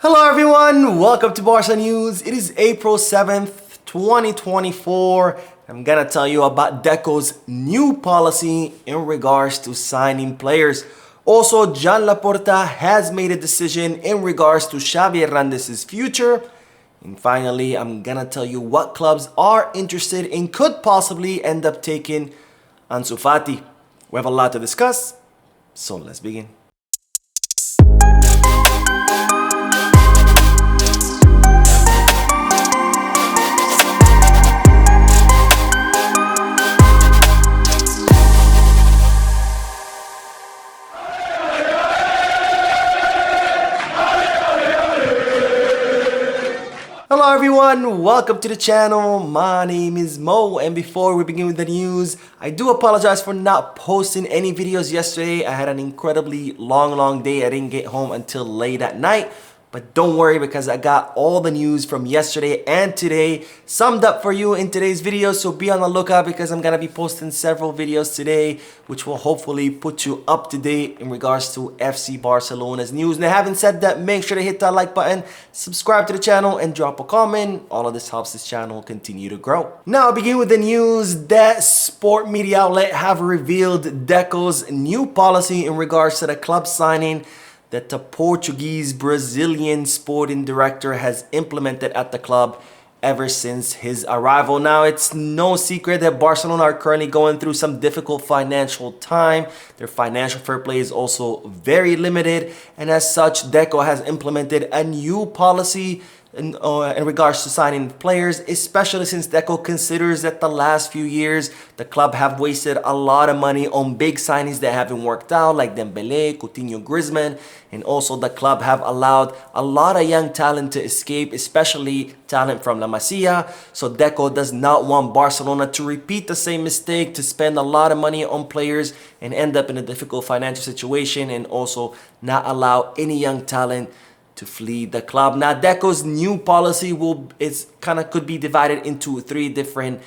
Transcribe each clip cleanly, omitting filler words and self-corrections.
Hello everyone, welcome to Barca News. It is April 7th, 2024. I'm gonna tell you about Deco's new policy in regards to signing players. Also, Joan Laporta has made a decision in regards to Xavi Hernandez's future. And finally, I'm gonna tell you what clubs are interested and could possibly end up taking Ansu Fati. We have a lot to discuss, so let's begin. Hello everyone, welcome to the channel. My name is Mo, and before we begin with the news, I do apologize for not posting any videos yesterday. I had an incredibly long day. I didn't get home until late at night. But don't worry, because I got all the news from yesterday and today summed up for you in today's video. So be on the lookout, because I'm going to be posting several videos today, which will hopefully put you up to date in regards to FC Barcelona's news. Now, having said that, make sure to hit that like button, subscribe to the channel, and drop a comment. All of this helps this channel continue to grow. Now, I'll begin with the news that sport media outlet have revealed Deco's new policy in regards to the club signing that the Portuguese-Brazilian sporting director has implemented at the club ever since his arrival. Now, it's no secret that Barcelona are currently going through some difficult financial time. Their financial fair play is also very limited, and as such, Deco has implemented a new policy in regards to signing players, especially since Deco considers that the last few years the club have wasted a lot of money on big signings that haven't worked out, like Dembele, Coutinho, Griezmann, and also the club have allowed a lot of young talent to escape, especially talent from La Masia. So Deco does not want Barcelona to repeat the same mistake, to spend a lot of money on players and end up in a difficult financial situation, and also not allow any young talent to flee the club. Now, Deco's new policy could be divided into three different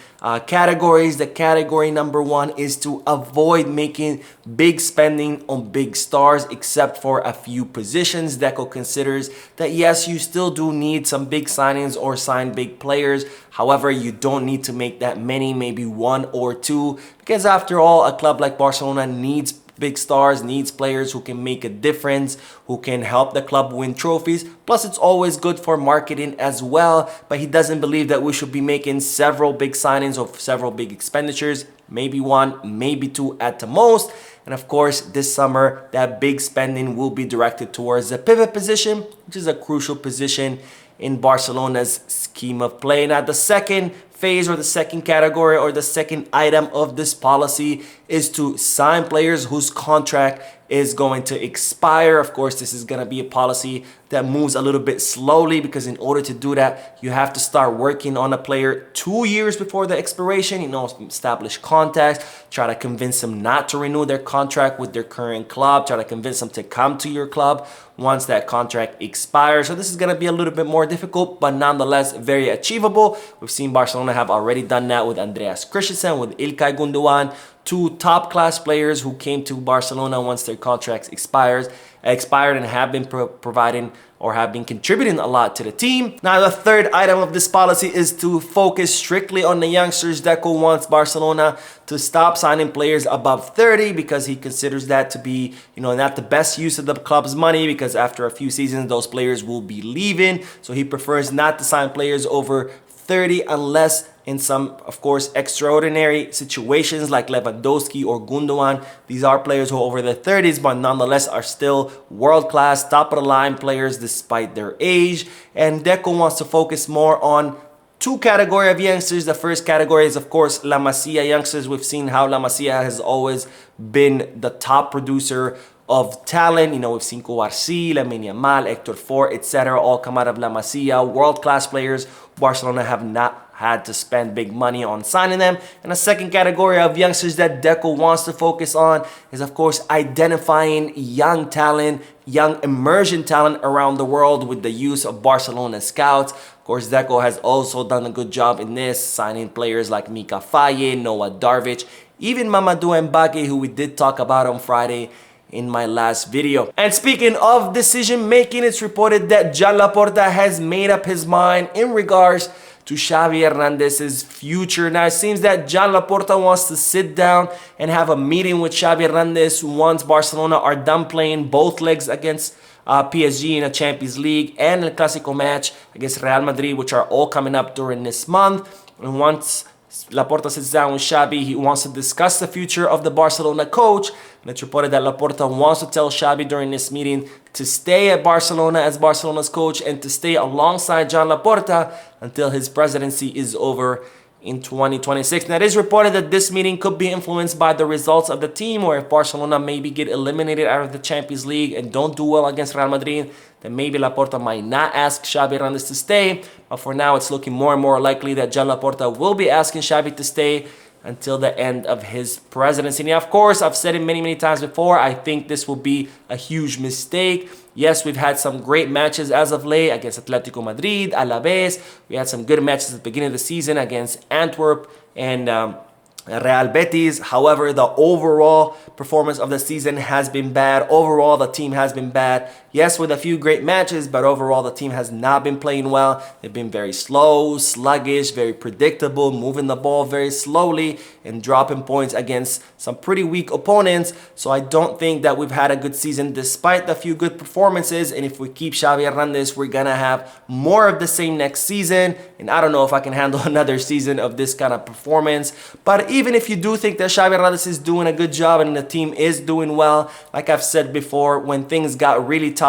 categories. The category number one is to avoid making big spending on big stars, except for a few positions. Deco considers that yes, you still do need some big signings or sign big players. However, you don't need to make that many, maybe one or two, because after all, a club like Barcelona needs big stars, needs players who can make a difference, who can help the club win trophies. Plus, it's always good for marketing as well. But he doesn't believe that we should be making several big signings or several big expenditures. Maybe one, maybe two at the most. And of course, this summer, that big spending will be directed towards the pivot position, which is a crucial position in Barcelona's scheme of play. Now, the second phase, or the second category, or the second item of this policy is to sign players whose contract is going to expire. Of course, this is going to be a policy that moves a little bit slowly, because in order to do that, you have to start working on a player 2 years before the expiration, establish contacts, try to convince them not to renew their contract with their current club, try to convince them to come to your club once that contract expires. So this is going to be a little bit more difficult, but nonetheless very achievable. We've seen Barcelona have already done that with Andreas Christensen, with Ilkay Gundogan, two top-class players who came to Barcelona once their contracts expired and have been providing or have been contributing a lot to the team. Now, the third item of this policy is to focus strictly on the youngsters. Deco wants Barcelona to stop signing players above 30, because he considers that to be, not the best use of the club's money, because after a few seasons, those players will be leaving. So he prefers not to sign players over 30 unless in some, of course, extraordinary situations like Lewandowski or Gundogan. These are players who are over their 30s, but nonetheless are still world-class, top-of-the-line players despite their age. And Deco wants to focus more on two categories of youngsters. The first category is, of course, La Masia youngsters. We've seen how La Masia has always been the top producer of talent. We've seen Kouarsi, Lamine Yamal, Hector Fort, etc. all come out of La Masia. World-class players. Barcelona have not had to spend big money on signing them. And the second category of youngsters that Deco wants to focus on is, of course, identifying young talent, young immersion talent around the world with the use of Barcelona scouts. Of course, Deco has also done a good job in this, signing players like Mika Faye, Noah Darvic, even Mamadou Mbake, who we did talk about on Friday. in my last video. And speaking of decision making, it's reported that Joan Laporta has made up his mind in regards to Xavi Hernandez's future. Now it seems that Joan Laporta wants to sit down and have a meeting with Xavi Hernandez once Barcelona are done playing both legs against PSG in a Champions League and a Clásico match against Real Madrid, which are all coming up during this month. And once Laporta sits down with Xavi, he wants to discuss the future of the Barcelona coach. And it's reported that Laporta wants to tell Xavi during this meeting to stay at Barcelona as Barcelona's coach and to stay alongside Joan Laporta until his presidency is over in 2026. Now, it is reported that this meeting could be influenced by the results of the team, or if Barcelona maybe get eliminated out of the Champions League and don't do well against Real Madrid, then maybe Laporta might not ask Xavi Hernandez to stay. But for now, it's looking more and more likely that Joan Laporta will be asking Xavi to stay until the end of his presidency. Now, of course, I've said it many times before, I think this will be a huge mistake. Yes, we've had some great matches as of late against Atletico Madrid, Alaves. We had some good matches at the beginning of the season against Antwerp and Real Betis. However, the overall performance of the season has been bad. Overall, the team has been bad. Yes, with a few great matches, but overall, the team has not been playing well. They've been very slow, sluggish, very predictable, moving the ball very slowly and dropping points against some pretty weak opponents. So I don't think that we've had a good season despite the few good performances. And if we keep Xavi Hernandez, we're going to have more of the same next season. And I don't know if I can handle another season of this kind of performance. But even if you do think that Xavi Hernandez is doing a good job and the team is doing well, like I've said before, when things got really tough,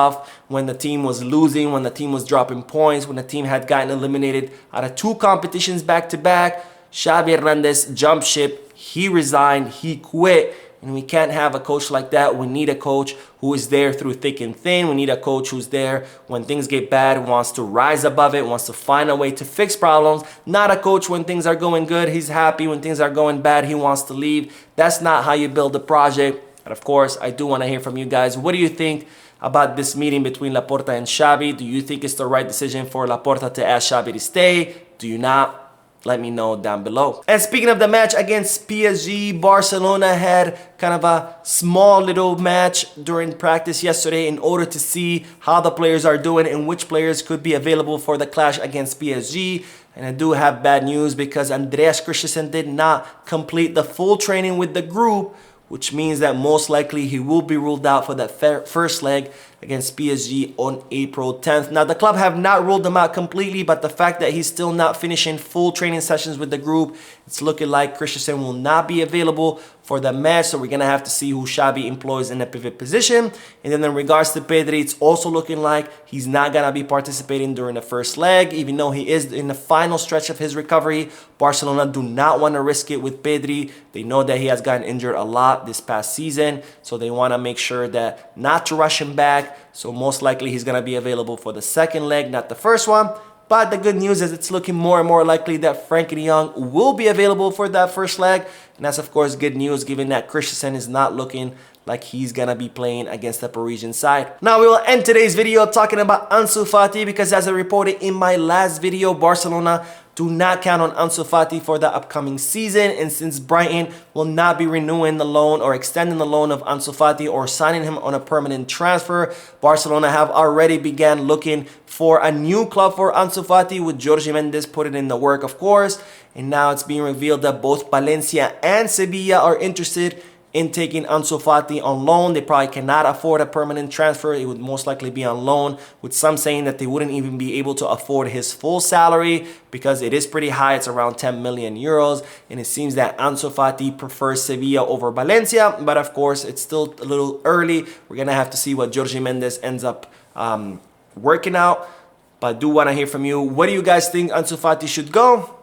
when the team was losing, when the team was dropping points, when the team had gotten eliminated out of 2 competitions back-to-back, Xavi Hernandez jumped ship, he resigned, he quit. And we can't have a coach like that. We need a coach who is there through thick and thin. We need a coach who's there when things get bad, wants to rise above it, wants to find a way to fix problems. Not a coach when things are going good, he's happy. When things are going bad, he wants to leave. That's not how you build a project. But of course, I do want to hear from you guys. What do you think about this meeting between Laporta and Xavi? Do you think it's the right decision for Laporta to ask Xavi to stay? Do you not? Let me know down below. And speaking of the match against PSG, Barcelona had kind of a small little match during practice yesterday in order to see how the players are doing and which players could be available for the clash against PSG. And I do have bad news because Andreas Christensen did not complete the full training with the group, which means that most likely he will be ruled out for that first leg against PSG on April 10th. Now, the club have not ruled him out completely, but the fact that he's still not finishing full training sessions with the group, it's looking like Christensen will not be available for the match. So we're going to have to see who Xavi employs in the pivot position. And then in regards to Pedri, it's also looking like he's not going to be participating during the first leg, even though he is in the final stretch of his recovery. Barcelona do not want to risk it with Pedri. They know that he has gotten injured a lot this past season, so they want to make sure that not to rush him back. So most likely he's going to be available for the second leg, not the first one. But the good news is it's looking more and more likely that Frenkie de Jong will be available for that first leg. And that's, of course, good news given that Christensen is not looking like he's going to be playing against the Parisian side. Now, we will end today's video talking about Ansu Fati because as I reported in my last video, Barcelona do not count on Ansu Fati for the upcoming season. And since Brighton will not be renewing the loan or extending the loan of Ansu Fati or signing him on a permanent transfer, Barcelona have already began looking for a new club for Ansu Fati, with Jorge Mendes putting in the work, of course. And now it's being revealed that both Valencia and Sevilla are interested in taking Ansu Fati on loan. They probably cannot afford a permanent transfer. It would most likely be on loan, with some saying that they wouldn't even be able to afford his full salary because it is pretty high. It's around 10 million euros. And it seems that Ansu Fati prefers Sevilla over Valencia. But of course, it's still a little early. We're going to have to see what Jorge Mendes ends up working out. But I do want to hear from you. What do you guys think Ansu Fati should go?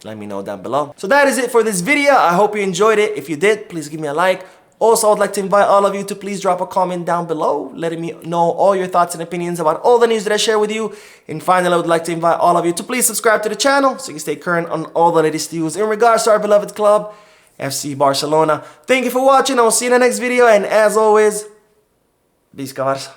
Let me know down below. So that is it for this video. I hope you enjoyed it. If you did, please give me a like. Also, I'd like to invite all of you to please drop a comment down below, letting me know all your thoughts and opinions about all the news that I share with you. And finally, I would like to invite all of you to please subscribe to the channel so you can stay current on all the latest news in regards to our beloved club, FC Barcelona. Thank you for watching. I will see you in the next video. And as always, Visca Barça.